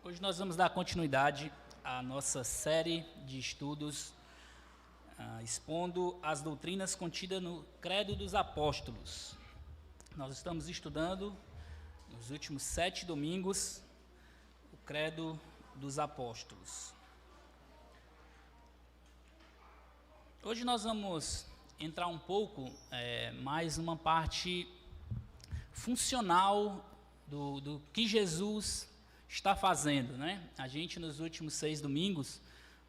Hoje nós vamos dar continuidade à nossa série de estudos expondo as doutrinas contidas no Credo dos Apóstolos. Nós estamos estudando, nos últimos 7 domingos, o Credo dos Apóstolos. Hoje nós vamos entrar um pouco mais numa parte funcional do que Jesus está fazendo, né? A gente, nos últimos 6 domingos,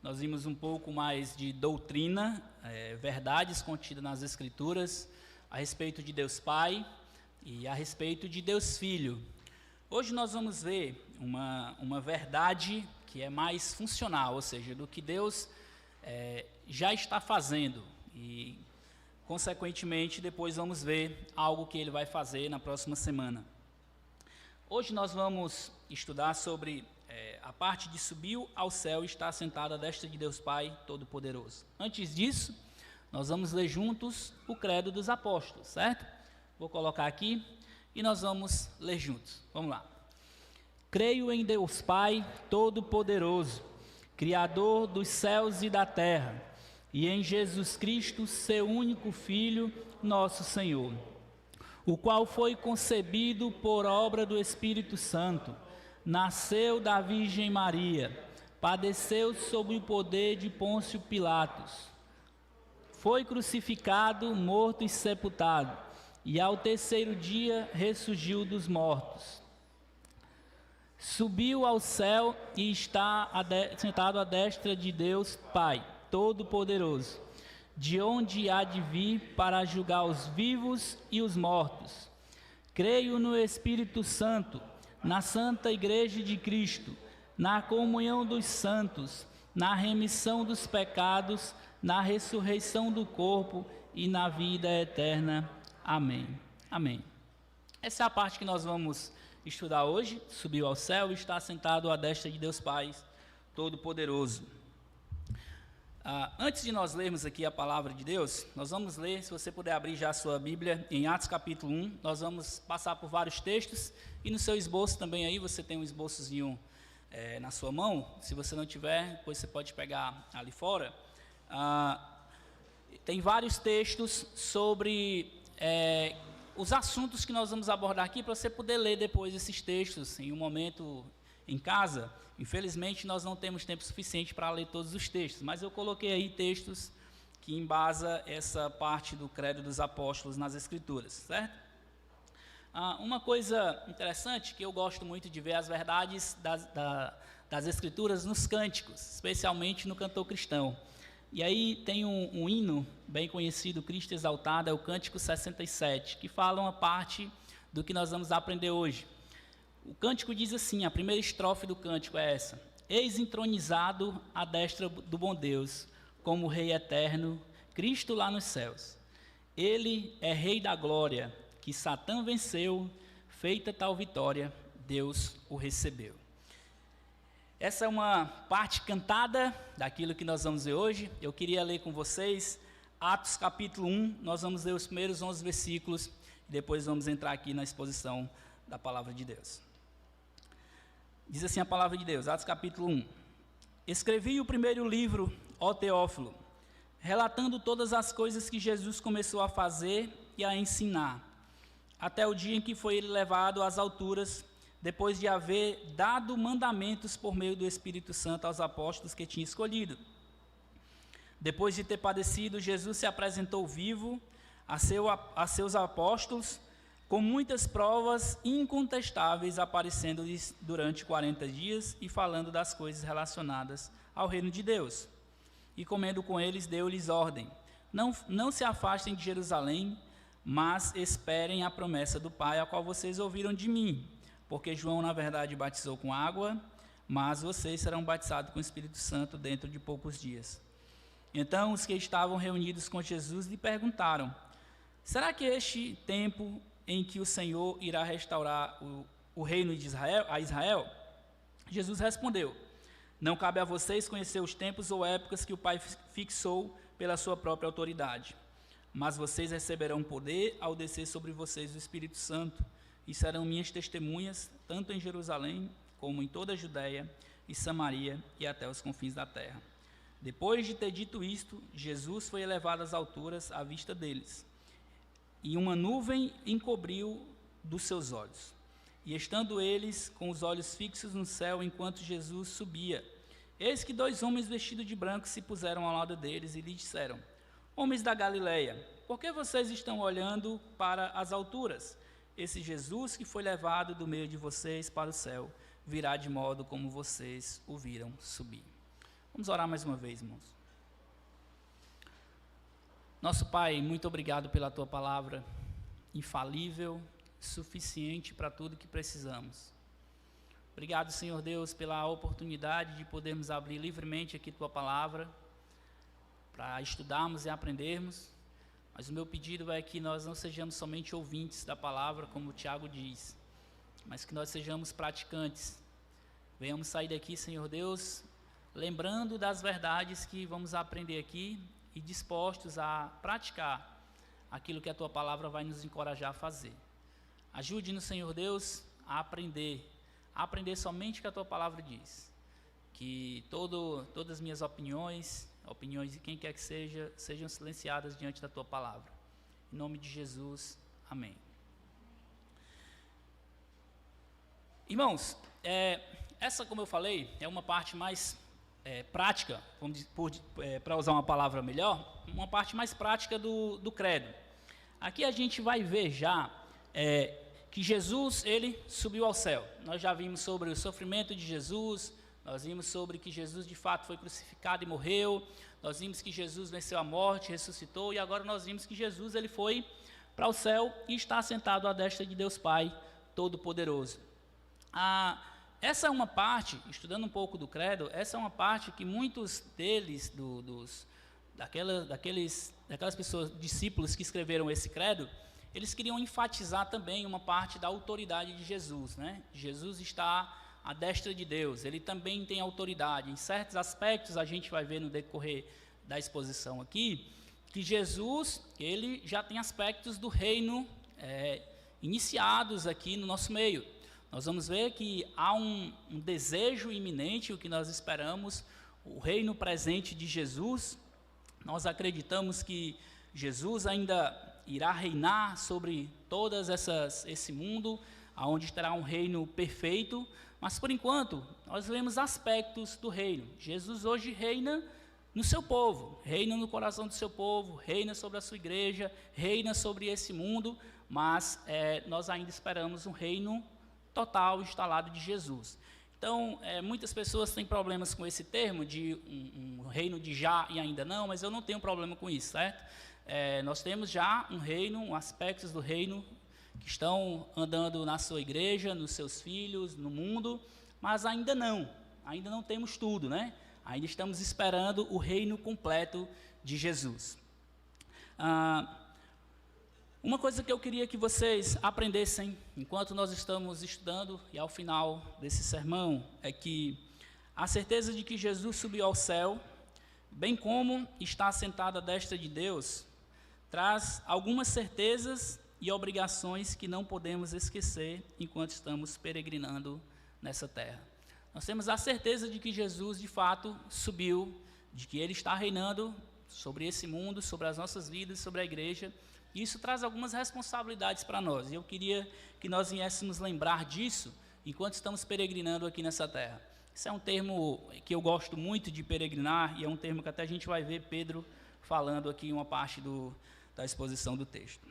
nós vimos um pouco mais de doutrina, verdades contidas nas Escrituras, a respeito de Deus Pai e a respeito de Deus Filho. Hoje nós vamos ver uma verdade que é mais funcional, ou seja, do que Deus já está fazendo e, consequentemente, depois vamos ver algo que Ele vai fazer na próxima semana. Hoje nós vamos estudar sobre a parte de subiu ao céu e está sentado à destra de Deus Pai Todo-Poderoso. Antes disso, nós vamos ler juntos o Credo dos Apóstolos, certo? Vou colocar aqui e nós vamos ler juntos. Vamos lá. Creio em Deus Pai Todo-Poderoso, Criador dos céus e da terra, e em Jesus Cristo, seu único Filho, nosso Senhor, o qual foi concebido por obra do Espírito Santo, nasceu da Virgem Maria, padeceu sob o poder de Pôncio Pilatos, foi crucificado, morto e sepultado, e ao terceiro dia ressurgiu dos mortos. Subiu ao céu e está sentado à destra de Deus Pai Todo-Poderoso, de onde há de vir para julgar os vivos e os mortos. Creio no Espírito Santo, na Santa Igreja de Cristo, na comunhão dos santos, na remissão dos pecados, na ressurreição do corpo e na vida eterna. Amém. Amém. Essa é a parte que nós vamos estudar hoje. Subiu ao céu e está sentado à destra de Deus Pai Todo-Poderoso. Antes de nós lermos aqui a palavra de Deus, nós vamos ler, se você puder abrir já a sua Bíblia, em Atos capítulo 1, nós vamos passar por vários textos, e no seu esboço também aí, você tem um esboçozinho na sua mão, se você não tiver, depois você pode pegar ali fora. Tem vários textos sobre os assuntos que nós vamos abordar aqui, para você poder ler depois esses textos em um momento em casa. Infelizmente nós não temos tempo suficiente para ler todos os textos, mas eu coloquei aí textos que embasam essa parte do Credo dos Apóstolos nas Escrituras, certo? Uma coisa interessante que eu gosto muito de ver as verdades das Escrituras nos cânticos, especialmente no cantor cristão. E aí tem um hino bem conhecido, Cristo Exaltado, é o Cântico 67, que fala uma parte do que nós vamos aprender hoje. O cântico diz assim, a primeira estrofe do cântico é essa: eis entronizado à destra do bom Deus, como Rei eterno, Cristo lá nos céus. Ele é Rei da glória, que Satã venceu, feita tal vitória, Deus o recebeu. Essa é uma parte cantada daquilo que nós vamos ver hoje. Eu queria ler com vocês Atos capítulo 1, nós vamos ler os primeiros 11 versículos, e depois vamos entrar aqui na exposição da palavra de Deus. Diz assim a palavra de Deus, Atos capítulo 1. Escrevi o primeiro livro, ó Teófilo, relatando todas as coisas que Jesus começou a fazer e a ensinar, até o dia em que foi ele levado às alturas, depois de haver dado mandamentos por meio do Espírito Santo aos apóstolos que tinha escolhido. Depois de ter padecido, Jesus se apresentou vivo a seus apóstolos, com muitas provas incontestáveis aparecendo-lhes durante 40 dias e falando das coisas relacionadas ao reino de Deus. E comendo com eles, deu-lhes ordem: não se afastem de Jerusalém, mas esperem a promessa do Pai, a qual vocês ouviram de mim. Porque João, na verdade, batizou com água, mas vocês serão batizados com o Espírito Santo dentro de poucos dias. Então os que estavam reunidos com Jesus lhe perguntaram: será que este tempo em que o Senhor irá restaurar o reino de Israel? Jesus respondeu: não cabe a vocês conhecer os tempos ou épocas que o Pai fixou pela sua própria autoridade, mas vocês receberão poder ao descer sobre vocês o Espírito Santo, e serão minhas testemunhas, tanto em Jerusalém, como em toda a Judéia e Samaria e até os confins da terra. Depois de ter dito isto, Jesus foi elevado às alturas à vista deles, e uma nuvem encobriu dos seus olhos. E estando eles com os olhos fixos no céu enquanto Jesus subia, eis que 2 homens vestidos de branco se puseram ao lado deles e lhe disseram: Homens da Galileia, por que vocês estão olhando para as alturas? Esse Jesus que foi levado do meio de vocês para o céu, virá de modo como vocês o viram subir. Vamos orar mais uma vez, irmãos. Nosso Pai, muito obrigado pela Tua palavra, infalível, suficiente para tudo que precisamos. Obrigado, Senhor Deus, pela oportunidade de podermos abrir livremente aqui Tua palavra, para estudarmos e aprendermos. Mas o meu pedido é que nós não sejamos somente ouvintes da palavra, como o Tiago diz, mas que nós sejamos praticantes. Venhamos sair daqui, Senhor Deus, lembrando das verdades que vamos aprender aqui e dispostos a praticar aquilo que a Tua palavra vai nos encorajar a fazer. Ajude-nos, Senhor Deus, a aprender somente o que a Tua palavra diz. Que todas as minhas opiniões de quem quer que seja, sejam silenciadas diante da Tua palavra. Em nome de Jesus, amém. Irmãos, essa, como eu falei, é uma parte mais prática, para usar uma palavra melhor, uma parte mais prática do credo. Aqui a gente vai ver já que Jesus, ele subiu ao céu. Nós já vimos sobre o sofrimento de Jesus, nós vimos sobre que Jesus de fato foi crucificado e morreu, nós vimos que Jesus venceu a morte, ressuscitou, e agora nós vimos que Jesus ele foi para o céu e está sentado à destra de Deus Pai Todo-Poderoso. Essa é uma parte, estudando um pouco do credo, essa é uma parte que muitos deles, daquelas pessoas, discípulos que escreveram esse credo, eles queriam enfatizar também uma parte da autoridade de Jesus, né? Jesus está à destra de Deus, ele também tem autoridade. Em certos aspectos, a gente vai ver no decorrer da exposição aqui, que Jesus, ele já tem aspectos do reino iniciados aqui no nosso meio. Nós vamos ver que há um desejo iminente, o que nós esperamos, o reino presente de Jesus. Nós acreditamos que Jesus ainda irá reinar sobre todas esse mundo, onde terá um reino perfeito, mas por enquanto nós vemos aspectos do reino. Jesus hoje reina no seu povo, reina no coração do seu povo, reina sobre a sua igreja, reina sobre esse mundo, mas nós ainda esperamos um reino total instalado de Jesus. Então, muitas pessoas têm problemas com esse termo de um reino de já e ainda não, mas eu não tenho problema com isso, certo? Nós temos já um reino, aspectos do reino que estão andando na sua igreja, nos seus filhos, no mundo, mas ainda não temos tudo, né? Ainda estamos esperando o reino completo de Jesus. Uma coisa que eu queria que vocês aprendessem enquanto nós estamos estudando e ao final desse sermão é que a certeza de que Jesus subiu ao céu, bem como está sentado à destra de Deus, traz algumas certezas e obrigações que não podemos esquecer enquanto estamos peregrinando nessa terra. Nós temos a certeza de que Jesus de fato subiu, de que Ele está reinando sobre esse mundo, sobre as nossas vidas, sobre a igreja. E isso traz algumas responsabilidades para nós. E eu queria que nós viéssemos lembrar disso enquanto estamos peregrinando aqui nessa terra. Esse é um termo que eu gosto muito de peregrinar, e é um termo que até a gente vai ver Pedro falando aqui em uma parte da exposição do texto.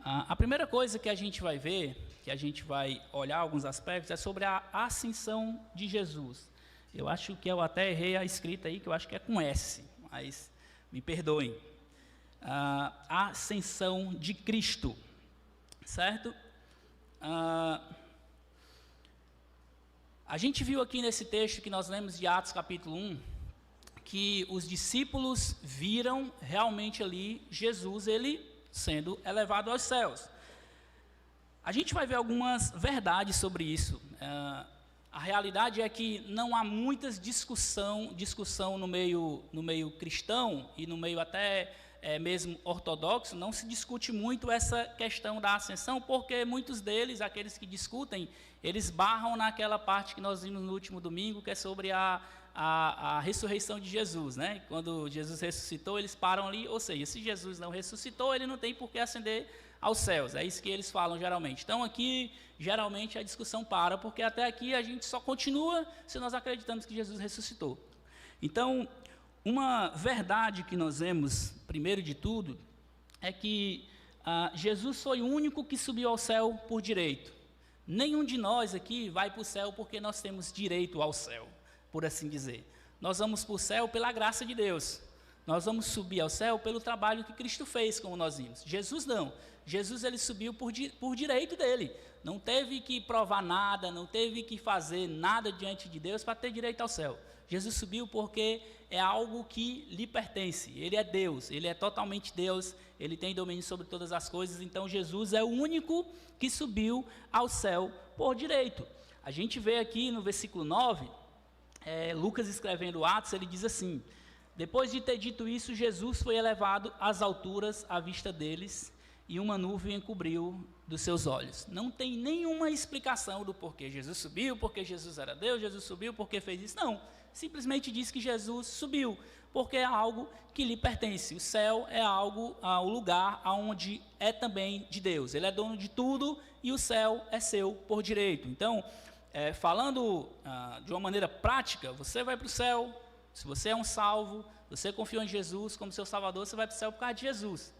A primeira coisa que a gente vai ver, que a gente vai olhar alguns aspectos, é sobre a ascensão de Jesus. Eu acho que eu até errei a escrita aí, que eu acho que é com S, mas me perdoem. A ascensão de Cristo, certo? A gente viu aqui nesse texto que nós lemos de Atos capítulo 1, que os discípulos viram realmente ali Jesus, ele sendo elevado aos céus. A gente vai ver algumas verdades sobre isso. A realidade é que não há muitas discussão no meio cristão e no meio até mesmo ortodoxo, não se discute muito essa questão da ascensão, porque muitos deles, aqueles que discutem, eles barram naquela parte que nós vimos no último domingo, que é sobre a ressurreição de Jesus, né? Quando Jesus ressuscitou, eles param ali, ou seja, se Jesus não ressuscitou, ele não tem por que ascender aos céus, é isso que eles falam geralmente. Então aqui, geralmente, a discussão para, porque até aqui a gente só continua se nós acreditamos que Jesus ressuscitou. Então, uma verdade que nós vemos, primeiro de tudo, é que Jesus foi o único que subiu ao céu por direito. Nenhum de nós aqui vai para o céu porque nós temos direito ao céu, por assim dizer. Nós vamos para o céu pela graça de Deus. Nós vamos subir ao céu pelo trabalho que Cristo fez, como nós vimos. Jesus não. Jesus ele subiu por direito dele. Não teve que provar nada, não teve que fazer nada diante de Deus para ter direito ao céu. Jesus subiu porque é algo que lhe pertence. Ele é Deus, ele é totalmente Deus, ele tem domínio sobre todas as coisas. Então Jesus é o único que subiu ao céu por direito. A gente vê aqui no versículo 9, Lucas escrevendo Atos, ele diz assim: depois de ter dito isso, Jesus foi elevado às alturas à vista deles, e uma nuvem encobriu dos seus olhos. Não tem nenhuma explicação do porquê Jesus subiu, porque Jesus era Deus, Jesus subiu, porque fez isso. Não, simplesmente diz que Jesus subiu, porque é algo que lhe pertence. O céu é algo, o lugar onde é também de Deus. Ele é dono de tudo e o céu é seu por direito. Então, falando de uma maneira prática, você vai para o céu, se você é um salvo, você confiou em Jesus como seu salvador, você vai para o céu por causa de Jesus.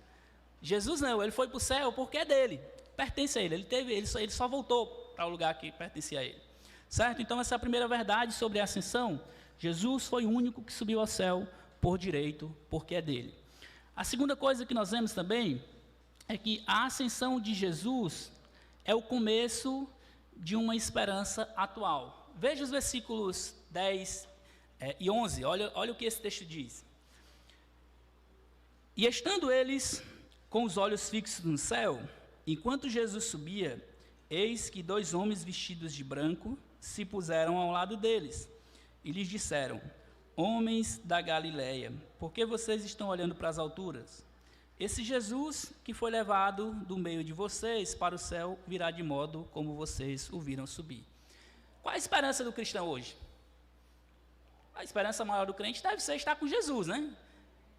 Jesus não, ele foi para o céu porque é dele, pertence a ele, ele só voltou para o lugar que pertencia a ele. Certo? Então essa é a primeira verdade sobre a ascensão. Jesus foi o único que subiu ao céu por direito, porque é dele. A segunda coisa que nós vemos também é que a ascensão de Jesus é o começo de uma esperança atual. Veja os versículos 10 e 11, olha o que esse texto diz. E estando eles com os olhos fixos no céu, enquanto Jesus subia, eis que 2 homens vestidos de branco se puseram ao lado deles, e lhes disseram: homens da Galileia, por que vocês estão olhando para as alturas? Esse Jesus que foi levado do meio de vocês para o céu virá de modo como vocês o viram subir. Qual a esperança do cristão hoje? A esperança maior do crente deve ser estar com Jesus, né?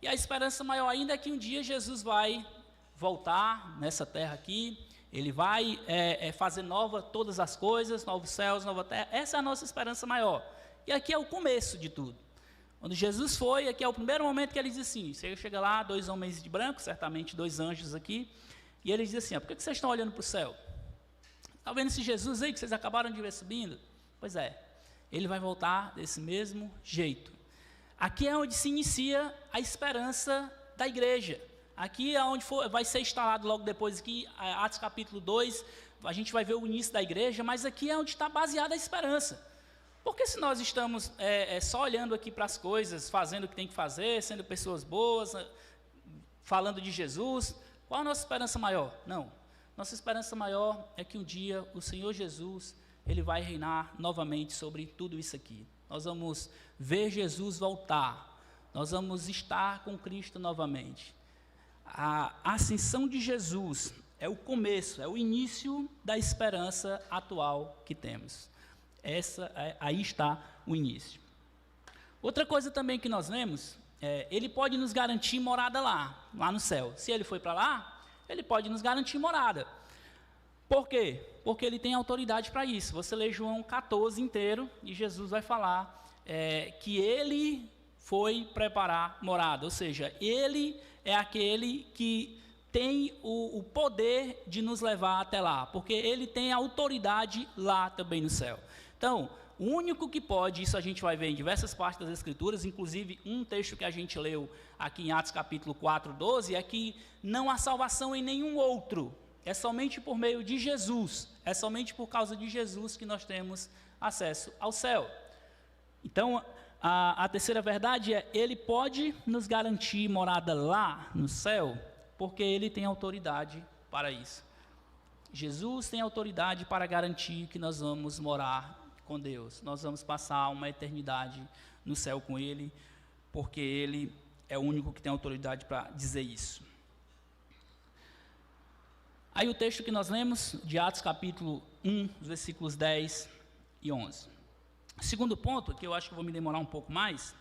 E a esperança maior ainda é que um dia Jesus vai voltar nessa terra aqui, ele vai fazer nova todas as coisas, novos céus, nova terra. Essa é a nossa esperança maior. E aqui é o começo de tudo. Quando Jesus foi, aqui é o primeiro momento que ele diz assim, você chega lá, 2 homens de branco, certamente 2 anjos aqui, e ele diz assim: por que vocês estão olhando para o céu? Está vendo esse Jesus aí que vocês acabaram de ver subindo? Pois é, ele vai voltar desse mesmo jeito. Aqui é onde se inicia a esperança da igreja. Aqui é onde vai ser instalado logo depois, aqui, Atos capítulo 2, a gente vai ver o início da igreja, mas aqui é onde está baseada a esperança. Porque se nós estamos só olhando aqui para as coisas, fazendo o que tem que fazer, sendo pessoas boas, falando de Jesus, qual a nossa esperança maior? Não, nossa esperança maior é que um dia o Senhor Jesus, ele vai reinar novamente sobre tudo isso aqui. Nós vamos ver Jesus voltar, nós vamos estar com Cristo novamente. A ascensão de Jesus é o começo, é o início da esperança atual que temos. Aí está o início. Outra coisa também que nós vemos, ele pode nos garantir morada lá no céu. Se ele foi para lá, ele pode nos garantir morada. Por quê? Porque ele tem autoridade para isso. Você lê João 14 inteiro e Jesus vai falar que ele foi preparar morada, ou seja, ele é aquele que tem o poder de nos levar até lá, porque ele tem autoridade lá também no céu. Então, o único que pode, isso a gente vai ver em diversas partes das Escrituras, inclusive um texto que a gente leu aqui em Atos capítulo 4, 12, é que não há salvação em nenhum outro, é somente por meio de Jesus, é somente por causa de Jesus que nós temos acesso ao céu. Então, a terceira verdade é, ele pode nos garantir morada lá no céu, porque ele tem autoridade para isso. Jesus tem autoridade para garantir que nós vamos morar com Deus, nós vamos passar uma eternidade no céu com ele, porque ele é o único que tem autoridade para dizer isso. Aí o texto que nós lemos, de Atos capítulo 1, versículos 10 e 11. O segundo ponto, que eu acho que eu vou me demorar um pouco mais,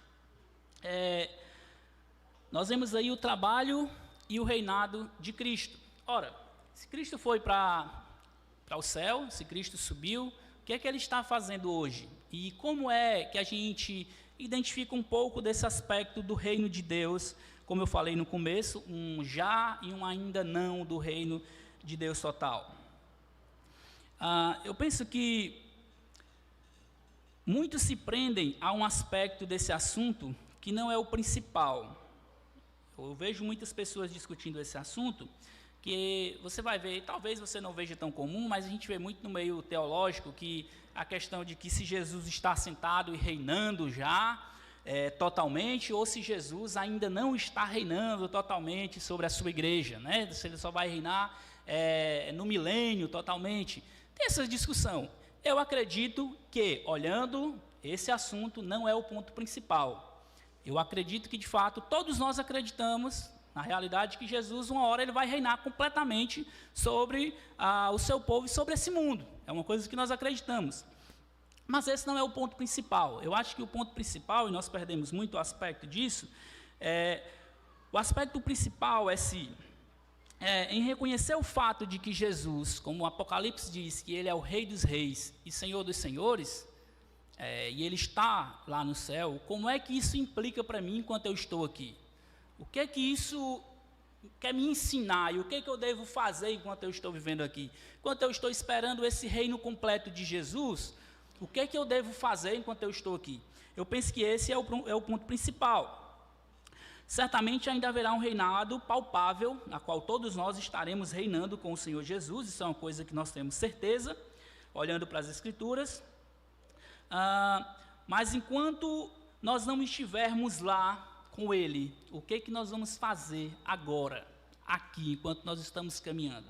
nós vemos aí o trabalho e o reinado de Cristo. Ora, se Cristo foi para o céu, se Cristo subiu, o que é que ele está fazendo hoje? E como é que a gente identifica um pouco desse aspecto do reino de Deus, como eu falei no começo, um já e um ainda não do reino de Deus total? Eu penso que muitos se prendem a um aspecto desse assunto que não é o principal. Eu vejo muitas pessoas discutindo esse assunto, que você vai ver, talvez você não veja tão comum, mas a gente vê muito no meio teológico, que a questão de que se Jesus está sentado e reinando já totalmente, ou se Jesus ainda não está reinando totalmente sobre a sua igreja, né? Se ele só vai reinar no milênio totalmente. Tem essa discussão. Eu acredito que, olhando, esse assunto não é o ponto principal. Eu acredito que, de fato, todos nós acreditamos, na realidade, que Jesus, uma hora, ele vai reinar completamente sobre o seu povo e sobre esse mundo. É uma coisa que nós acreditamos. Mas esse não é o ponto principal. Eu acho que o ponto principal, e nós perdemos muito o aspecto disso, o aspecto principal em reconhecer o fato de que Jesus, como o Apocalipse diz, que ele é o Rei dos Reis e Senhor dos Senhores, e ele está lá no céu, como é que isso implica para mim enquanto eu estou aqui? O que é que isso quer me ensinar e o que é que eu devo fazer enquanto eu estou vivendo aqui? Enquanto eu estou esperando esse reino completo de Jesus, o que é que eu devo fazer enquanto eu estou aqui? Eu penso que esse é o ponto principal. Certamente ainda haverá um reinado palpável, na qual todos nós estaremos reinando com o Senhor Jesus, isso é uma coisa que nós temos certeza, olhando para as Escrituras. Mas enquanto nós não estivermos lá com Ele, o que é que nós vamos fazer agora, aqui, enquanto nós estamos caminhando?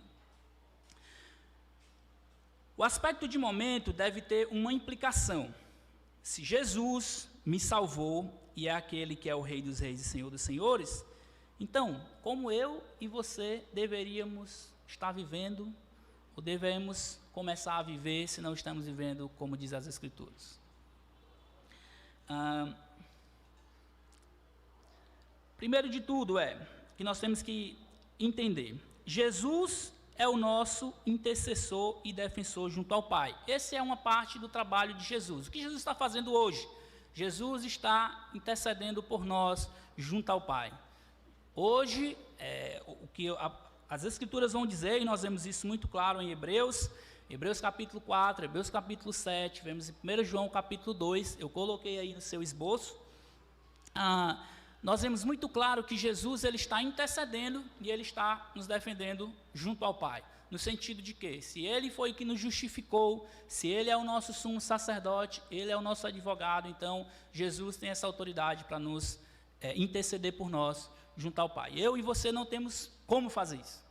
O aspecto de momento deve ter uma implicação. Se Jesus me salvou e é aquele que é o Rei dos Reis e Senhor dos Senhores, então, como eu e você deveríamos estar vivendo, ou devemos começar a viver, se não estamos vivendo como diz as Escrituras? Primeiro de tudo que nós temos que entender, Jesus é o nosso intercessor e defensor junto ao Pai. Essa é uma parte do trabalho de Jesus. O que Jesus está fazendo hoje? Jesus está intercedendo por nós junto ao Pai. Hoje, o que as Escrituras vão dizer, e nós vemos isso muito claro em Hebreus capítulo 4, Hebreus capítulo 7, vemos em 1 João capítulo 2, eu coloquei aí no seu esboço. Nós vemos muito claro que Jesus ele está intercedendo e ele está nos defendendo junto ao Pai. No sentido de que, se Ele foi que nos justificou, se Ele é o nosso sumo sacerdote, Ele é o nosso advogado, então Jesus tem essa autoridade para nos interceder por nós junto ao Pai. Eu e você não temos como fazer isso.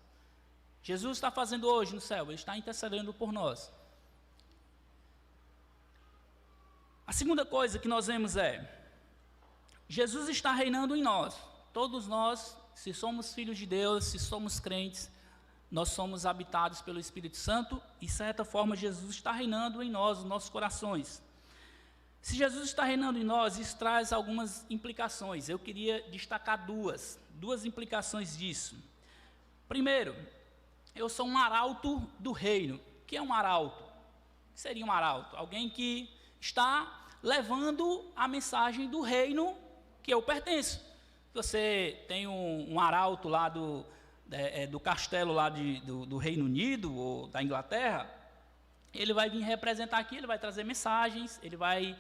Jesus está fazendo hoje no céu, Ele está intercedendo por nós. A segunda coisa que nós vemos Jesus está reinando em nós. Todos nós, se somos filhos de Deus, se somos crentes, nós somos habitados pelo Espírito Santo e, de certa forma, Jesus está reinando em nós, nos nossos corações. Se Jesus está reinando em nós, isso traz algumas implicações. Eu queria destacar duas implicações disso. Primeiro, eu sou um arauto do reino. O que é um arauto? O que seria um arauto? Alguém que está levando a mensagem do reino que eu pertenço. Você tem um arauto lá do castelo lá do Reino Unido ou da Inglaterra, ele vai vir representar aqui, ele vai trazer mensagens, ele vai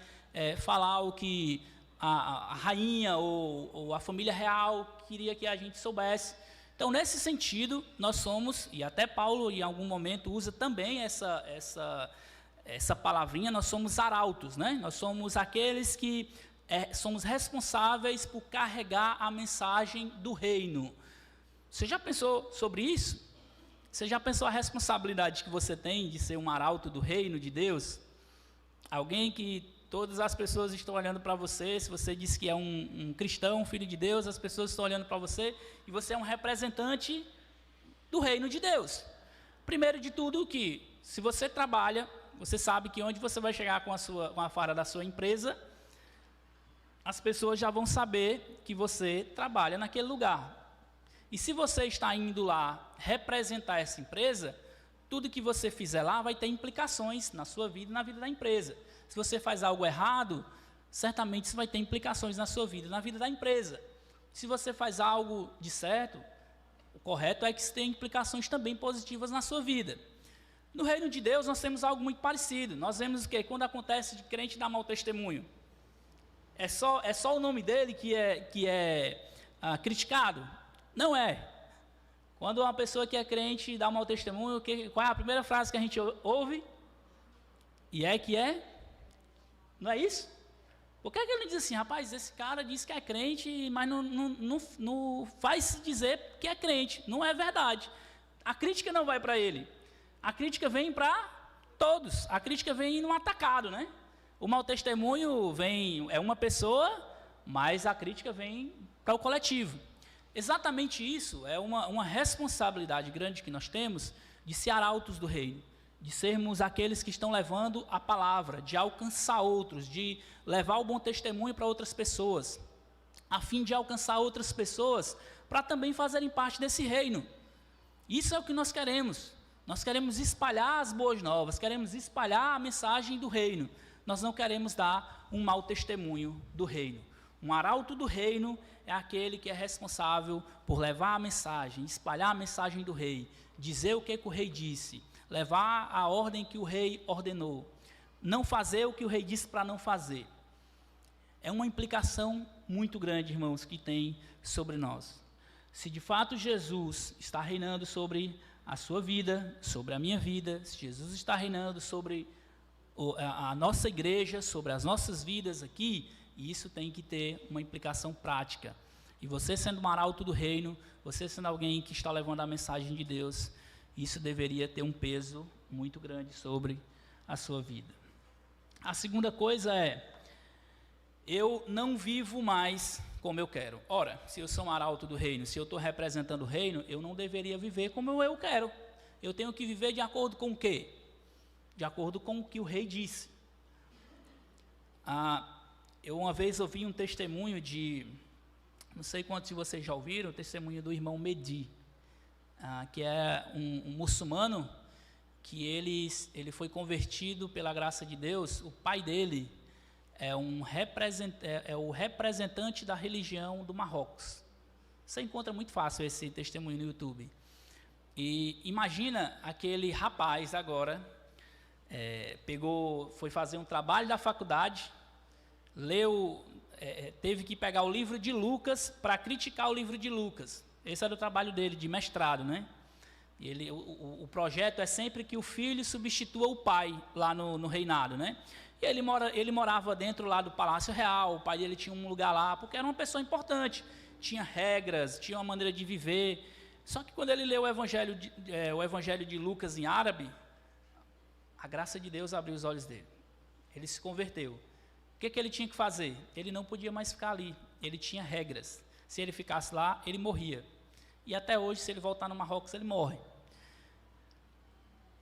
falar o que a rainha ou a família real queria que a gente soubesse. Então, nesse sentido, nós somos, e até Paulo em algum momento usa também essa palavrinha, nós somos arautos, né? Nós somos aqueles que somos responsáveis por carregar a mensagem do reino. Você já pensou sobre isso? Você já pensou a responsabilidade que você tem de ser um arauto do reino de Deus? Alguém que todas as pessoas estão olhando para você. Se você diz que é um cristão, um filho de Deus, as pessoas estão olhando para você e você é um representante do reino de Deus. Primeiro de tudo que, se você trabalha, você sabe que onde você vai chegar com a fara da sua empresa, as pessoas já vão saber que você trabalha naquele lugar. E se você está indo lá representar essa empresa, tudo que você fizer lá vai ter implicações na sua vida e na vida da empresa. Se você faz algo errado, certamente isso vai ter implicações na sua vida e na vida da empresa. Se você faz algo de certo, o correto é que isso tenha implicações também positivas na sua vida. No reino de Deus, nós temos algo muito parecido. Nós vemos o quê? Quando acontece de crente dar mau testemunho, é só o nome dele que é criticado? Não é. Quando uma pessoa que é crente dá mau testemunho, qual é a primeira frase que a gente ouve? E que é? Não é isso? Por que ele diz assim, rapaz, esse cara diz que é crente, mas não faz dizer que é crente? Não é verdade. A crítica não vai para ele. A crítica vem para todos. A crítica vem no atacado, né? O mau testemunho é uma pessoa, mas a crítica vem para o coletivo. Exatamente isso é uma responsabilidade grande que nós temos de ser arautos do reino, de sermos aqueles que estão levando a palavra, de alcançar outros, de levar o bom testemunho para outras pessoas, a fim de alcançar outras pessoas para também fazerem parte desse reino. Isso é o que nós queremos. Nós queremos espalhar as boas novas, queremos espalhar a mensagem do reino. Nós não queremos dar um mau testemunho do reino. Um arauto do reino é aquele que é responsável por levar a mensagem, espalhar a mensagem do rei, dizer o que o rei disse, levar a ordem que o rei ordenou, não fazer o que o rei disse para não fazer. É uma implicação muito grande, irmãos, que tem sobre nós. Se de fato Jesus está reinando sobre a sua vida, sobre a minha vida, se Jesus está reinando sobre a nossa igreja, sobre as nossas vidas aqui, e isso tem que ter uma implicação prática. E você sendo um arauto do reino, você sendo alguém que está levando a mensagem de Deus, isso deveria ter um peso muito grande sobre a sua vida. A segunda coisa é, eu não vivo mais como eu quero. Ora, se eu sou um arauto do reino, se eu estou representando o reino, eu não deveria viver como eu quero. Eu tenho que viver de acordo com o quê? De acordo com o que o rei disse. Eu uma vez ouvi um testemunho não sei quantos de vocês já ouviram, o testemunho do irmão Mehdi, que é um muçulmano, que ele foi convertido pela graça de Deus. O pai dele é o representante da religião do Marrocos. Você encontra muito fácil esse testemunho no YouTube. E imagina aquele rapaz agora, foi fazer um trabalho da faculdade, teve que pegar o livro de Lucas para criticar o livro de Lucas. Esse era o trabalho dele, de mestrado, né? O projeto é sempre que o filho substitua o pai lá no reinado, né? E ele morava dentro lá do Palácio Real, o pai dele tinha um lugar lá, porque era uma pessoa importante, tinha regras, tinha uma maneira de viver. Só que quando ele leu o Evangelho de Lucas em árabe, a graça de Deus abriu os olhos dele. Ele se converteu. O que ele tinha que fazer? Ele não podia mais ficar ali. Ele tinha regras. Se ele ficasse lá, ele morria. E até hoje, se ele voltar no Marrocos, ele morre.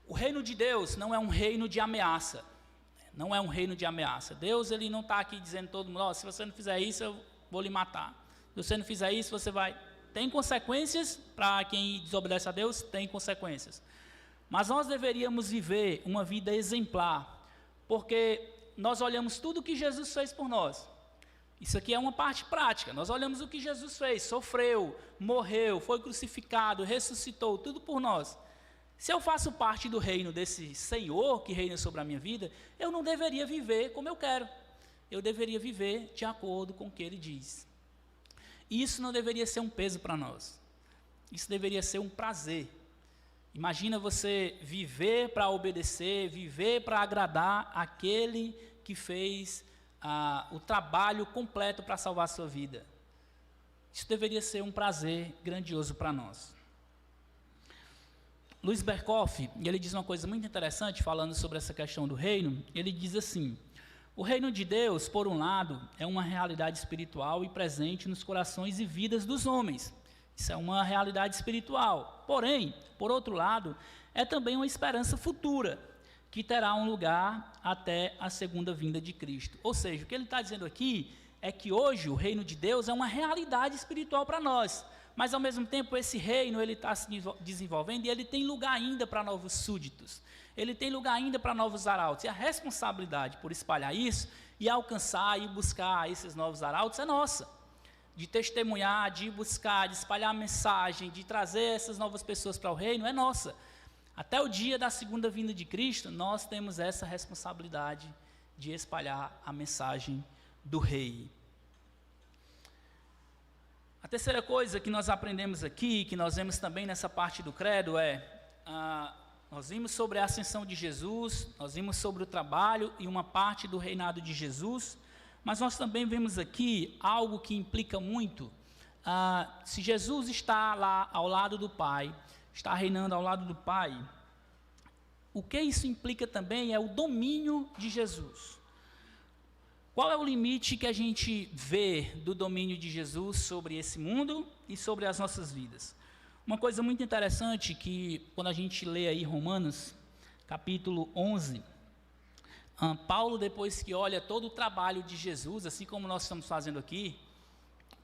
O reino de Deus não é um reino de ameaça. Não é um reino de ameaça. Deus, ele não está aqui dizendo a todo mundo, se você não fizer isso, eu vou lhe matar. Se você não fizer isso, você vai... Tem consequências para quem desobedece a Deus? Tem consequências. Mas nós deveríamos viver uma vida exemplar, porque nós olhamos tudo o que Jesus fez por nós. Isso aqui é uma parte prática. Nós olhamos o que Jesus fez, sofreu, morreu, foi crucificado, ressuscitou, tudo por nós. Se eu faço parte do reino desse Senhor que reina sobre a minha vida, eu não deveria viver como eu quero. Eu deveria viver de acordo com o que Ele diz. E isso não deveria ser um peso para nós. Isso deveria ser um prazer. Imagina você viver para obedecer, viver para agradar aquele que fez o trabalho completo para salvar a sua vida. Isso deveria ser um prazer grandioso para nós. Luiz Berkoff, ele diz uma coisa muito interessante falando sobre essa questão do reino. Ele diz assim: O reino de Deus, por um lado, é uma realidade espiritual e presente nos corações e vidas dos homens. Isso é uma realidade espiritual. Porém, por outro lado, é também uma esperança futura, que terá um lugar até a segunda vinda de Cristo. Ou seja, o que ele está dizendo aqui é que hoje o reino de Deus é uma realidade espiritual para nós, mas ao mesmo tempo esse reino ele está se desenvolvendo e ele tem lugar ainda para novos súditos, ele tem lugar ainda para novos arautos, e a responsabilidade por espalhar isso e alcançar e buscar esses novos arautos é nossa, de testemunhar, de buscar, de espalhar a mensagem, de trazer essas novas pessoas para o reino é nossa. Até o dia da segunda vinda de Cristo, nós temos essa responsabilidade de espalhar a mensagem do Rei. A terceira coisa que nós aprendemos aqui, que nós vemos também nessa parte do credo nós vimos sobre a ascensão de Jesus, nós vimos sobre o trabalho e uma parte do reinado de Jesus, mas nós também vemos aqui algo que implica muito, se Jesus está lá ao lado do Pai, está reinando ao lado do Pai, o que isso implica também é o domínio de Jesus. Qual é o limite que a gente vê do domínio de Jesus sobre esse mundo e sobre as nossas vidas? Uma coisa muito interessante que, quando a gente lê aí Romanos, capítulo 11, Paulo, depois que olha todo o trabalho de Jesus, assim como nós estamos fazendo aqui,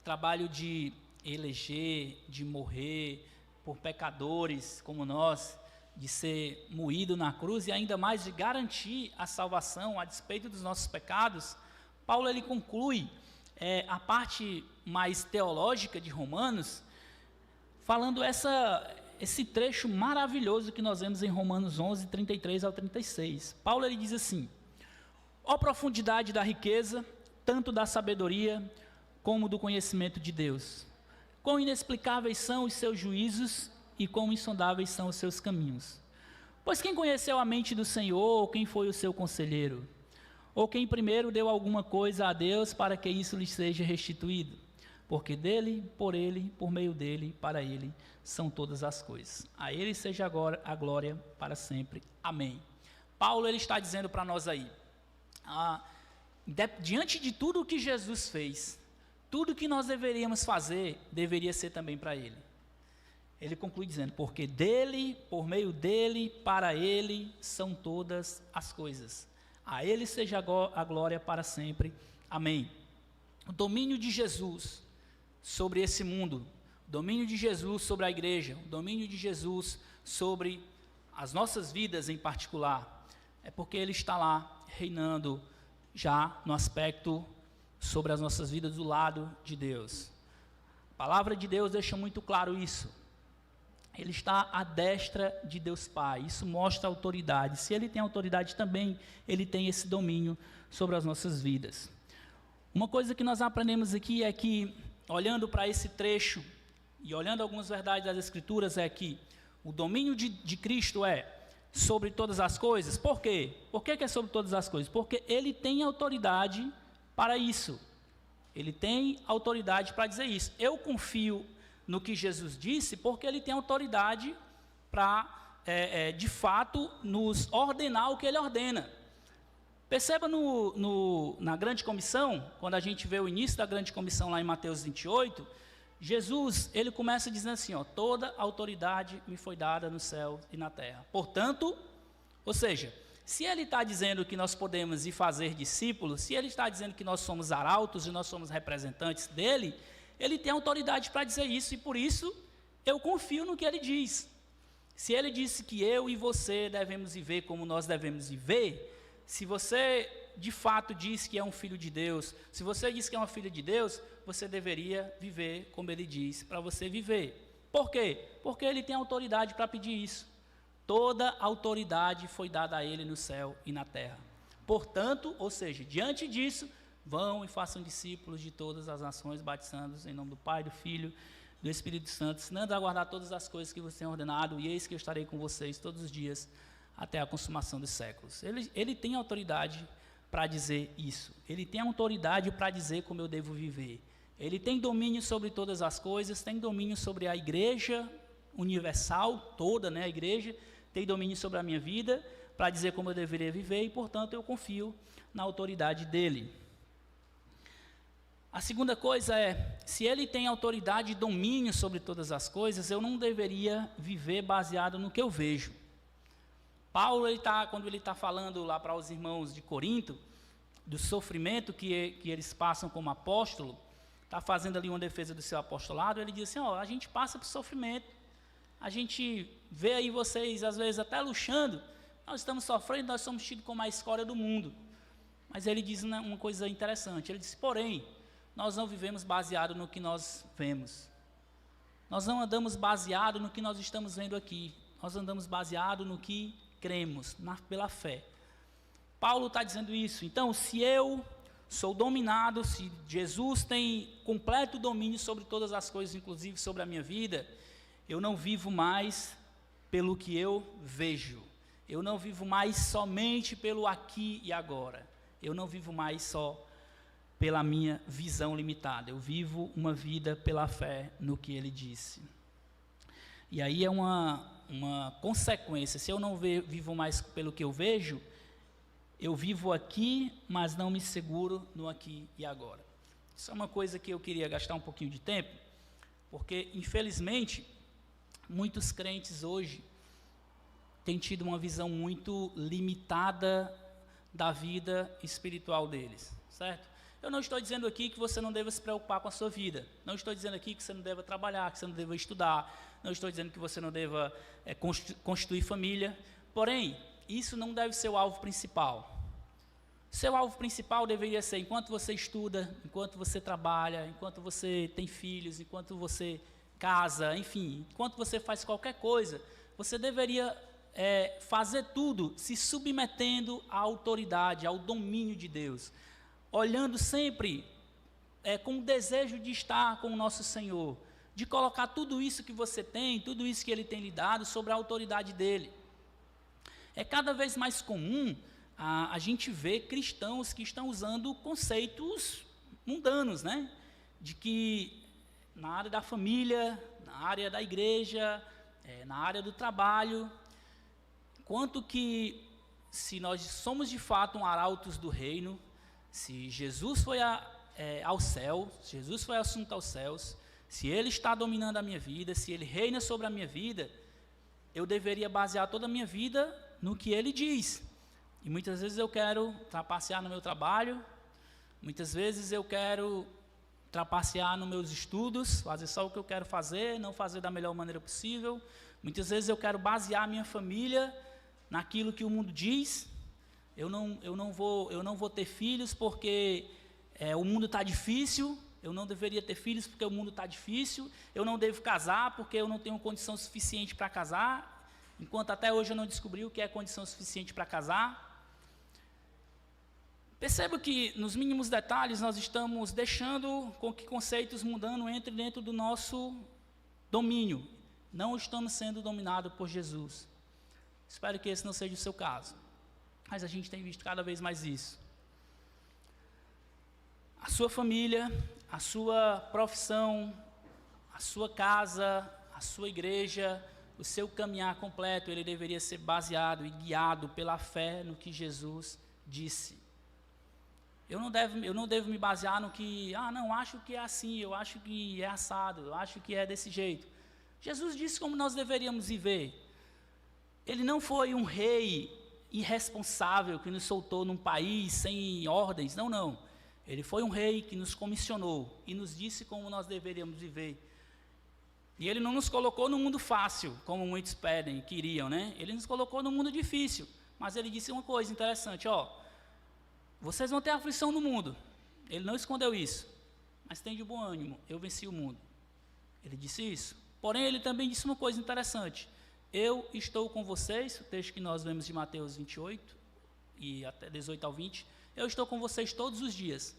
trabalho de eleger, de morrer por pecadores como nós, de ser moído na cruz e ainda mais de garantir a salvação a despeito dos nossos pecados, Paulo ele conclui a parte mais teológica de Romanos, falando esse trecho maravilhoso que nós vemos em Romanos 11, 33 ao 36. Paulo ele diz assim: ó profundidade da riqueza, tanto da sabedoria como do conhecimento de Deus. Quão inexplicáveis são os seus juízos e quão insondáveis são os seus caminhos. Pois quem conheceu a mente do Senhor, ou quem foi o seu conselheiro? Ou quem primeiro deu alguma coisa a Deus para que isso lhe seja restituído? Porque dele, por meio dele, para ele, são todas as coisas. A ele seja agora a glória para sempre. Amém. Paulo ele está dizendo para nós aí, diante de tudo o que Jesus fez, tudo que nós deveríamos fazer, deveria ser também para ele. Ele conclui dizendo, porque dele, por meio dele, para ele, são todas as coisas. A ele seja a glória para sempre. Amém. O domínio de Jesus sobre esse mundo, o domínio de Jesus sobre a igreja, o domínio de Jesus sobre as nossas vidas em particular, é porque ele está lá reinando já no aspecto sobre as nossas vidas do lado de Deus. A palavra de Deus deixa muito claro isso. Ele está à destra de Deus Pai, isso mostra autoridade. Se ele tem autoridade também, ele tem esse domínio sobre as nossas vidas. Uma coisa que nós aprendemos aqui é que, olhando para esse trecho e olhando algumas verdades das Escrituras, é que o domínio de Cristo é sobre todas as coisas. Por quê? Por que é sobre todas as coisas? Porque ele tem autoridade para isso. Ele tem autoridade para dizer isso. Eu confio no que Jesus disse, porque ele tem autoridade para, de fato, nos ordenar o que ele ordena. Perceba na grande comissão, quando a gente vê o início da grande comissão lá em Mateus 28, Jesus, ele começa dizendo assim, toda autoridade me foi dada no céu e na terra. Portanto, ou seja, se ele está dizendo que nós podemos ir fazer discípulos, se ele está dizendo que nós somos arautos e nós somos representantes dele, ele tem autoridade para dizer isso, e por isso eu confio no que ele diz. Se ele disse que eu e você devemos viver como nós devemos viver, se você de fato diz que é um filho de Deus, se você diz que é uma filha de Deus, você deveria viver como ele diz para você viver. Por quê? Porque ele tem autoridade para pedir isso. Toda autoridade foi dada a ele no céu e na terra. Portanto, ou seja, diante disso, vão e façam discípulos de todas as nações, batizando-os em nome do Pai, do Filho, do Espírito Santo, ensinando a guardar todas as coisas que você tem ordenado, e eis que eu estarei com vocês todos os dias, até a consumação dos séculos. Ele tem autoridade para dizer isso. Ele tem autoridade para dizer como eu devo viver. Ele tem domínio sobre todas as coisas, tem domínio sobre a igreja universal toda, a igreja, tem domínio sobre a minha vida, para dizer como eu deveria viver e, portanto, eu confio na autoridade dele. A segunda coisa é, se ele tem autoridade e domínio sobre todas as coisas, eu não deveria viver baseado no que eu vejo. Paulo, quando ele está falando lá para os irmãos de Corinto, do sofrimento que eles passam como apóstolo, está fazendo ali uma defesa do seu apostolado, ele diz assim, a gente passa por sofrimento, a gente vê aí vocês, às vezes, até luxando, nós estamos sofrendo, nós somos tidos como a escória do mundo. Mas ele diz uma coisa interessante, ele diz, porém, nós não vivemos baseado no que nós vemos. Nós não andamos baseado no que nós estamos vendo aqui, nós andamos baseado no que cremos, pela fé. Paulo está dizendo isso, então, se eu sou dominado, se Jesus tem completo domínio sobre todas as coisas, inclusive sobre a minha vida, eu não vivo mais pelo que eu vejo. Eu não vivo mais somente pelo aqui e agora. Eu não vivo mais só pela minha visão limitada. Eu vivo uma vida pela fé no que ele disse. E aí é uma consequência. Se eu não vivo mais pelo que eu vejo, eu vivo aqui, mas não me seguro no aqui e agora. Isso é uma coisa que eu queria gastar um pouquinho de tempo, porque, infelizmente, muitos crentes hoje têm tido uma visão muito limitada da vida espiritual deles, certo? Eu não estou dizendo aqui que você não deva se preocupar com a sua vida, não estou dizendo aqui que você não deva trabalhar, que você não deva estudar, não estou dizendo que você não deva constituir família, porém, isso não deve ser o alvo principal. Seu alvo principal deveria ser, enquanto você estuda, enquanto você trabalha, enquanto você tem filhos, enquanto você casa, enfim, enquanto você faz qualquer coisa, você deveria fazer tudo se submetendo à autoridade, ao domínio de Deus, olhando sempre com o desejo de estar com o nosso Senhor, de colocar tudo isso que você tem, tudo isso que Ele tem lhe dado sobre a autoridade dEle. É cada vez mais comum a gente ver cristãos que estão usando conceitos mundanos, né? De que na área da família, na área da igreja, na área do trabalho, quanto que se nós somos de fato arautos do reino, se Jesus foi ao céu, se Jesus foi assunto aos céus, se Ele está dominando a minha vida, se Ele reina sobre a minha vida, eu deveria basear toda a minha vida no que Ele diz. E muitas vezes eu quero trapacear no meu trabalho, muitas vezes eu quero trapacear nos meus estudos, fazer só o que eu quero fazer, não fazer da melhor maneira possível. Muitas vezes eu quero basear a minha família naquilo que o mundo diz. Eu não vou ter filhos porque o mundo está difícil, eu não deveria ter filhos porque o mundo está difícil, eu não devo casar porque eu não tenho condição suficiente para casar, enquanto até hoje eu não descobri o que é condição suficiente para casar. Perceba que nos mínimos detalhes nós estamos deixando com que conceitos mundanos entrem dentro do nosso domínio, não estamos sendo dominados por Jesus. Espero que esse não seja o seu caso, mas a gente tem visto cada vez mais isso. A sua família, a sua profissão, a sua casa, a sua igreja, o seu caminhar completo, ele deveria ser baseado e guiado pela fé no que Jesus disse. Eu não devo me basear no que, não, acho que é assim, eu acho que é assado, eu acho que é desse jeito. Jesus disse como nós deveríamos viver. Ele não foi um rei irresponsável que nos soltou num país sem ordens, não. Ele foi um rei que nos comissionou e nos disse como nós deveríamos viver. E Ele não nos colocou no mundo fácil, como muitos pedem, queriam, né? Ele nos colocou no mundo difícil, mas Ele disse uma coisa interessante, vocês vão ter aflição no mundo. Ele não escondeu isso, mas tem de bom ânimo, eu venci o mundo. Ele disse isso. Porém, Ele também disse uma coisa interessante. Eu estou com vocês, o texto que nós vemos de Mateus 28, e até 18 ao 20, eu estou com vocês todos os dias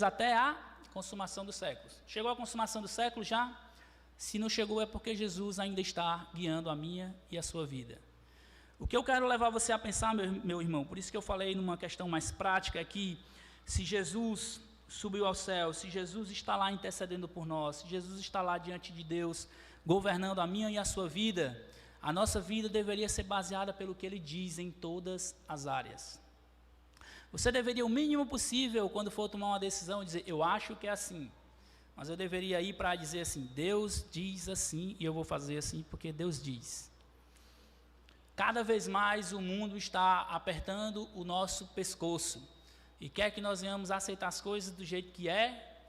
até a consumação dos séculos. Chegou a consumação do século já? Se não chegou é porque Jesus ainda está guiando a minha e a sua vida. O que eu quero levar você a pensar, meu irmão, por isso que eu falei numa questão mais prática, é que se Jesus subiu ao céu, se Jesus está lá intercedendo por nós, se Jesus está lá diante de Deus, governando a minha e a sua vida, A nossa vida deveria ser baseada pelo que Ele diz em todas as áreas. Você deveria, o mínimo possível, quando for tomar uma decisão, dizer, eu acho que é assim. Mas eu deveria ir para dizer assim, Deus diz assim e eu vou fazer assim porque Deus diz. Cada vez mais o mundo está apertando o nosso pescoço e quer que nós venhamos aceitar as coisas do jeito que é,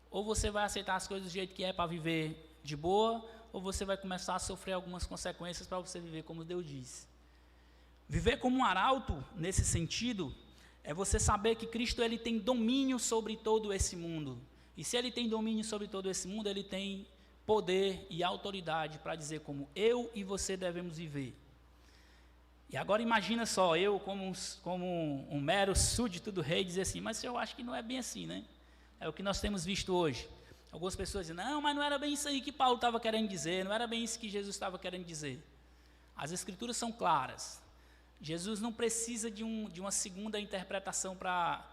ou você vai aceitar as coisas do jeito que é para viver de boa, ou você vai começar a sofrer algumas consequências para você viver como Deus diz. Viver como um arauto, nesse sentido, é você saber que Cristo ele tem domínio sobre todo esse mundo. E se Ele tem domínio sobre todo esse mundo, Ele tem poder e autoridade para dizer como eu e você devemos viver. E agora imagina só, eu como um mero súdito do rei, dizer assim, mas eu acho que não é bem assim, né? É o que nós temos visto hoje. Algumas pessoas dizem, não, mas não era bem isso aí que Paulo estava querendo dizer, não era bem isso que Jesus estava querendo dizer. As Escrituras são claras. Jesus não precisa de uma segunda interpretação para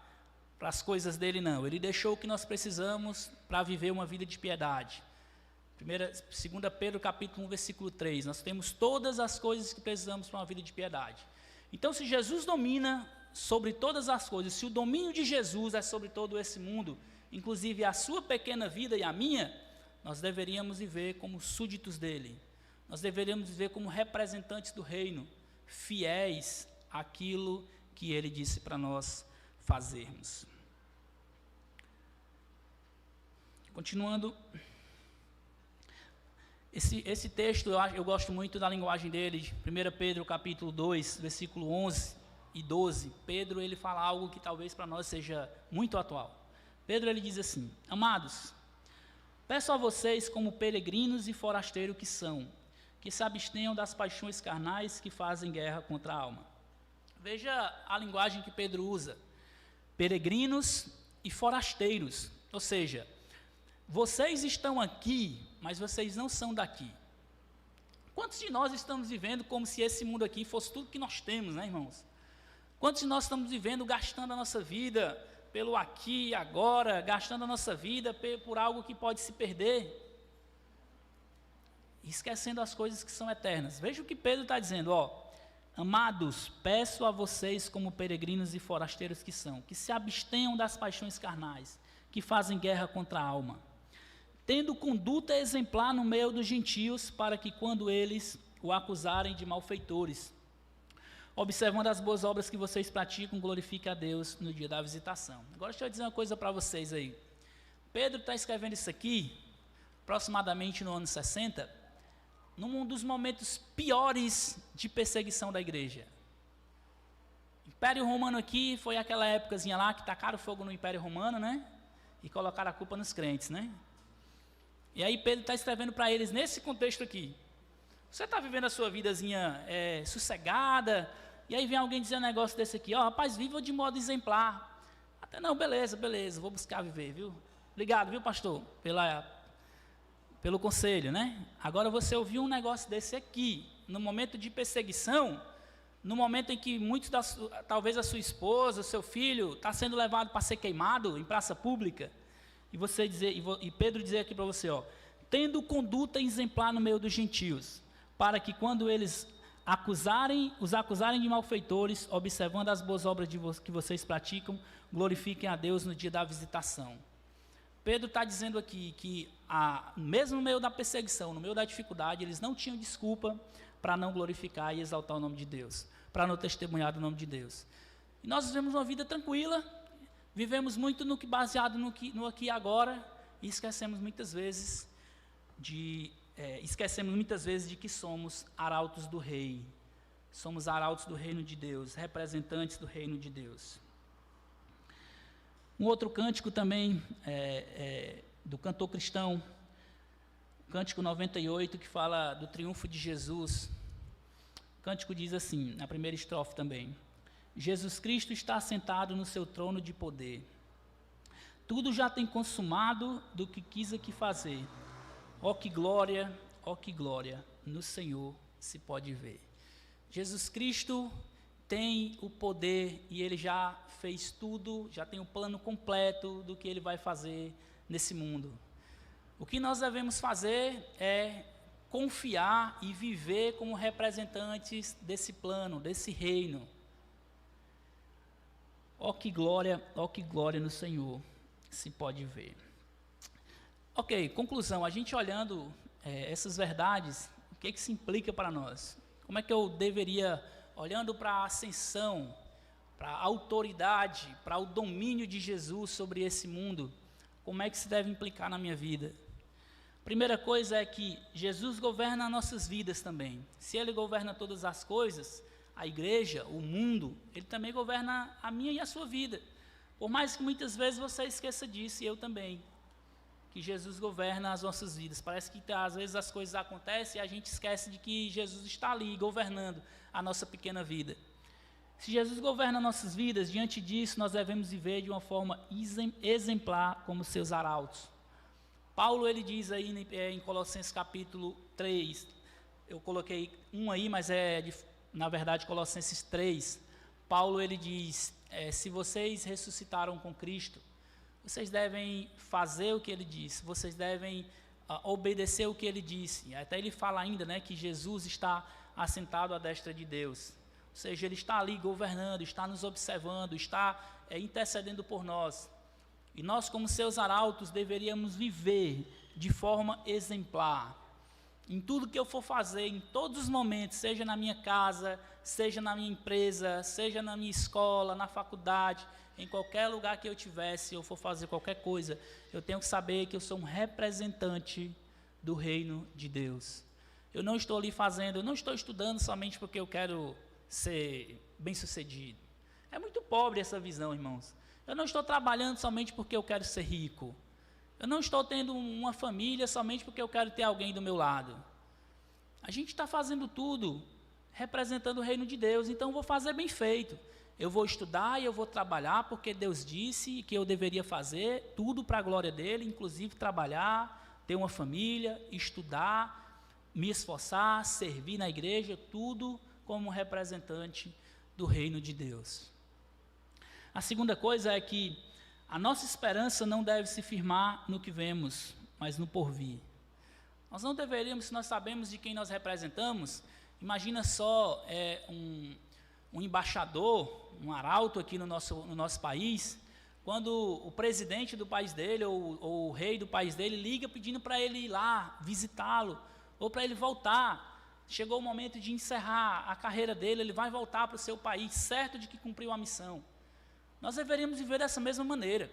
as coisas dele, não. Ele deixou o que nós precisamos para viver uma vida de piedade. 2 Pedro capítulo 1, versículo 3, nós temos todas as coisas que precisamos para uma vida de piedade. Então, se Jesus domina sobre todas as coisas, se o domínio de Jesus é sobre todo esse mundo, inclusive a sua pequena vida e a minha, nós deveríamos viver como súditos dele. Nós deveríamos viver como representantes do reino, fiéis àquilo que ele disse para nós fazermos. Continuando, esse texto eu gosto muito da linguagem dele, 1 Pedro capítulo 2, versículo 11 e 12. Pedro ele fala algo que talvez para nós seja muito atual. Pedro ele diz assim, amados, peço a vocês como peregrinos e forasteiros que são, que se abstenham das paixões carnais que fazem guerra contra a alma. Veja a linguagem que Pedro usa, peregrinos e forasteiros, ou seja, vocês estão aqui, mas vocês não são daqui. Quantos de nós estamos vivendo como se esse mundo aqui fosse tudo que nós temos, né, irmãos? Quantos de nós estamos vivendo, gastando a nossa vida pelo aqui e agora, gastando a nossa vida por algo que pode se perder, esquecendo as coisas que são eternas. Veja o que Pedro está dizendo, amados, peço a vocês como peregrinos e forasteiros que são, que se abstenham das paixões carnais, que fazem guerra contra a alma, tendo conduta exemplar no meio dos gentios, para que quando eles o acusarem de malfeitores, observando as boas obras que vocês praticam, glorifiquem a Deus no dia da visitação. Agora deixa eu dizer uma coisa para vocês aí. Pedro está escrevendo isso aqui, aproximadamente no ano 60, num dos momentos piores de perseguição da igreja. O Império Romano aqui foi aquela épocazinha lá que tacaram fogo no Império Romano, né? E colocaram a culpa nos crentes, né? E aí Pedro está escrevendo para eles nesse contexto aqui. Você está vivendo a sua vidazinha sossegada, e aí vem alguém dizer um negócio desse aqui, rapaz, viva de modo exemplar. Até não, beleza, vou buscar viver, viu? Obrigado, viu, pastor, pelo conselho, né? Agora você ouviu um negócio desse aqui, no momento de perseguição, no momento em que talvez a sua esposa, seu filho, está sendo levado para ser queimado em praça pública, e Pedro dizer aqui para você, tendo conduta exemplar no meio dos gentios, para que quando eles os acusarem de malfeitores, observando as boas obras que vocês praticam, glorifiquem a Deus no dia da visitação. Pedro está dizendo aqui que, mesmo no meio da perseguição, no meio da dificuldade, eles não tinham desculpa para não glorificar e exaltar o nome de Deus, para não testemunhar do nome de Deus. E nós vivemos uma vida tranquila, vivemos muito baseado no aqui e agora, e esquecemos muitas vezes de que somos arautos do rei, somos arautos do reino de Deus, representantes do reino de Deus. Um outro cântico também do cantor cristão, cântico 98, que fala do triunfo de Jesus. O cântico diz assim, na primeira estrofe também, Jesus Cristo está assentado no seu trono de poder, tudo já tem consumado do que quis aqui fazer, ó que glória, no Senhor se pode ver. Jesus Cristo tem o poder e Ele já fez tudo, já tem o plano completo do que Ele vai fazer nesse mundo. O que nós devemos fazer é confiar e viver como representantes desse plano, desse reino. Ó que glória no Senhor se pode ver. Ok, conclusão, a gente olhando essas verdades, o que se implica para nós? Como é que eu deveria, olhando para a ascensão, para a autoridade, para o domínio de Jesus sobre esse mundo, como é que se deve implicar na minha vida? Primeira coisa é que Jesus governa as nossas vidas também. Se Ele governa todas as coisas, a igreja, o mundo, Ele também governa a minha e a sua vida. Por mais que muitas vezes você esqueça disso, e eu também, que Jesus governa as nossas vidas. Parece que às vezes as coisas acontecem e a gente esquece de que Jesus está ali governando a nossa pequena vida. Se Jesus governa nossas vidas, diante disso nós devemos viver de uma forma exemplar como seus arautos. Paulo, ele diz aí em Colossenses capítulo 3, eu coloquei um aí, mas na verdade Colossenses 3, Paulo ele diz, se vocês ressuscitaram com Cristo, vocês devem fazer o que ele disse, vocês devem obedecer o que ele disse. Até ele fala ainda, né, que Jesus está assentado à destra de Deus. Ou seja, Ele está ali governando, está nos observando, está intercedendo por nós. E nós, como seus arautos, deveríamos viver de forma exemplar. Em tudo que eu for fazer, em todos os momentos, seja na minha casa, seja na minha empresa, seja na minha escola, na faculdade, em qualquer lugar que eu tivesse, eu for fazer qualquer coisa, eu tenho que saber que eu sou um representante do reino de Deus. Eu não estou ali fazendo, eu não estou estudando somente porque eu quero ser bem-sucedido. É muito pobre essa visão, irmãos. Eu não estou trabalhando somente porque eu quero ser rico. Eu não estou tendo uma família somente porque eu quero ter alguém do meu lado. A gente está fazendo tudo representando o reino de Deus, então eu vou fazer bem feito. Eu vou estudar e eu vou trabalhar porque Deus disse que eu deveria fazer tudo para a glória dEle, inclusive trabalhar, ter uma família, estudar, me esforçar, servir na igreja, tudo como representante do reino de Deus. A segunda coisa é que a nossa esperança não deve se firmar no que vemos, mas no porvir. Nós não deveríamos, se nós sabemos de quem nós representamos, imagina só um embaixador, um arauto aqui no nosso país, quando o presidente do país dele ou o rei do país dele liga pedindo para ele ir lá visitá-lo, ou para ele voltar. Chegou o momento de encerrar a carreira dele, ele vai voltar para o seu país, certo de que cumpriu a missão. Nós deveríamos viver dessa mesma maneira,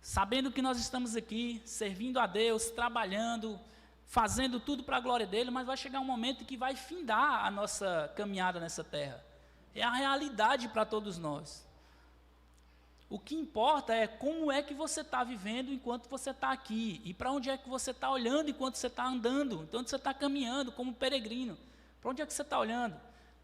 sabendo que nós estamos aqui, servindo a Deus, trabalhando, fazendo tudo para a glória dele, mas vai chegar um momento que vai findar a nossa caminhada nessa terra. É a realidade para todos nós. O que importa é como é que você está vivendo enquanto você está aqui, e para onde é que você está olhando enquanto você está andando, enquanto você está caminhando como peregrino. Para onde é que você está olhando?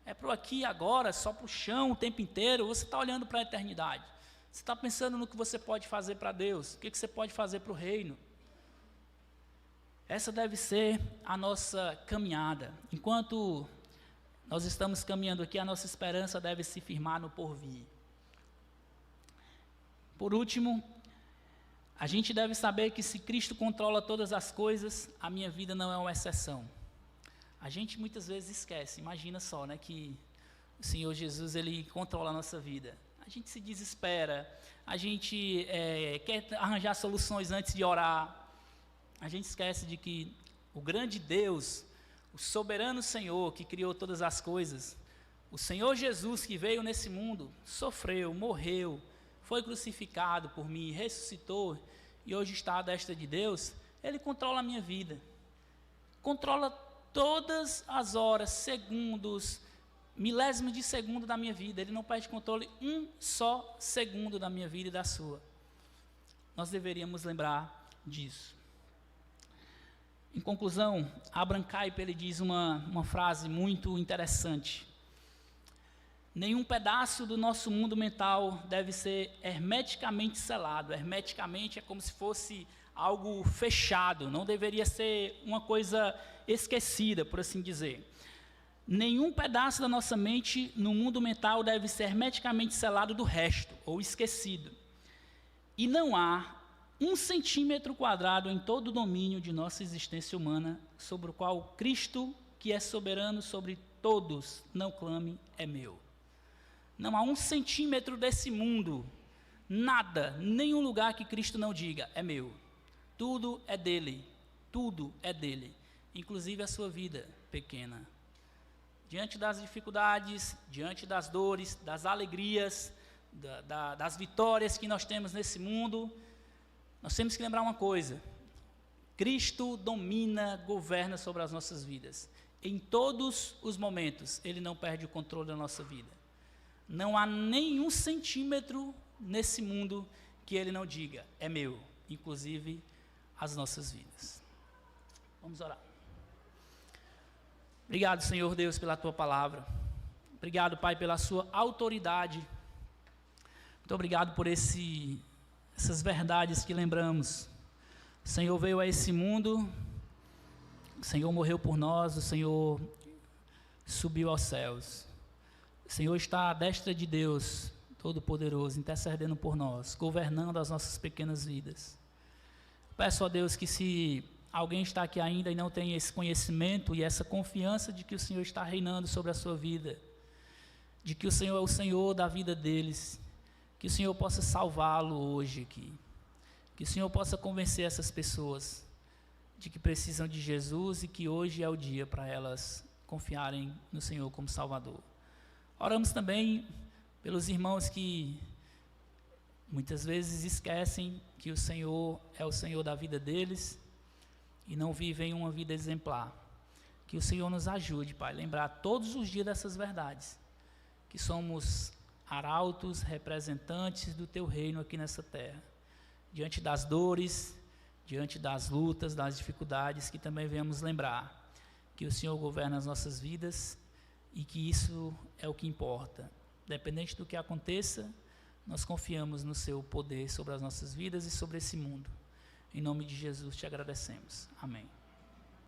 É para o aqui e agora, só para o chão o tempo inteiro, ou você está olhando para a eternidade? Você está pensando no que você pode fazer para Deus, o que você pode fazer para o reino? Essa deve ser a nossa caminhada. Enquanto nós estamos caminhando aqui, a nossa esperança deve se firmar no porvir. Por último, a gente deve saber que se Cristo controla todas as coisas, a minha vida não é uma exceção. A gente muitas vezes esquece, imagina só, né, que o Senhor Jesus, Ele controla a nossa vida. A gente se desespera, a gente quer arranjar soluções antes de orar. A gente esquece de que o grande Deus, o soberano Senhor que criou todas as coisas, o Senhor Jesus que veio nesse mundo, sofreu, morreu, foi crucificado por mim, ressuscitou e hoje está à destra de Deus, Ele controla a minha vida. Controla todas as horas, segundos, milésimos de segundo da minha vida. Ele não perde controle um só segundo da minha vida e da sua. Nós deveríamos lembrar disso. Em conclusão, Abraham Kuyper, ele diz uma frase muito interessante. Nenhum pedaço do nosso mundo mental deve ser hermeticamente selado. Hermeticamente é como se fosse algo fechado, não deveria ser uma coisa esquecida, por assim dizer. Nenhum pedaço da nossa mente no mundo mental deve ser hermeticamente selado do resto, ou esquecido. E não há 1 centímetro quadrado em todo o domínio de nossa existência humana, sobre o qual Cristo, que é soberano sobre todos, não clame, é meu. Não há 1 centímetro desse mundo, nada, nenhum lugar que Cristo não diga, é meu. Tudo é dele, inclusive a sua vida pequena. Diante das dificuldades, diante das dores, das alegrias, das vitórias que nós temos nesse mundo, nós temos que lembrar uma coisa: Cristo domina, governa sobre as nossas vidas. Em todos os momentos, Ele não perde o controle da nossa vida. Não há nenhum centímetro nesse mundo que Ele não diga, é meu, inclusive as nossas vidas. Vamos orar. Obrigado, Senhor Deus, pela Tua palavra. Obrigado, Pai, pela Sua autoridade. Muito obrigado por essas verdades que lembramos. O Senhor veio a esse mundo, o Senhor morreu por nós, o Senhor subiu aos céus. O Senhor está à destra de Deus Todo-Poderoso, intercedendo por nós, governando as nossas pequenas vidas. Peço a Deus que, se alguém está aqui ainda e não tem esse conhecimento e essa confiança de que o Senhor está reinando sobre a sua vida, de que o Senhor é o Senhor da vida deles, que o Senhor possa salvá-lo hoje aqui, que o Senhor possa convencer essas pessoas de que precisam de Jesus e que hoje é o dia para elas confiarem no Senhor como Salvador. Oramos também pelos irmãos que muitas vezes esquecem que o Senhor é o Senhor da vida deles e não vivem uma vida exemplar. Que o Senhor nos ajude, Pai, a lembrar todos os dias dessas verdades, que somos arautos, representantes do Teu reino aqui nessa terra, diante das dores, diante das lutas, das dificuldades, que também venhamos lembrar que o Senhor governa as nossas vidas e que isso é o que importa. Independente do que aconteça, nós confiamos no Seu poder sobre as nossas vidas e sobre esse mundo. Em nome de Jesus te agradecemos. Amém.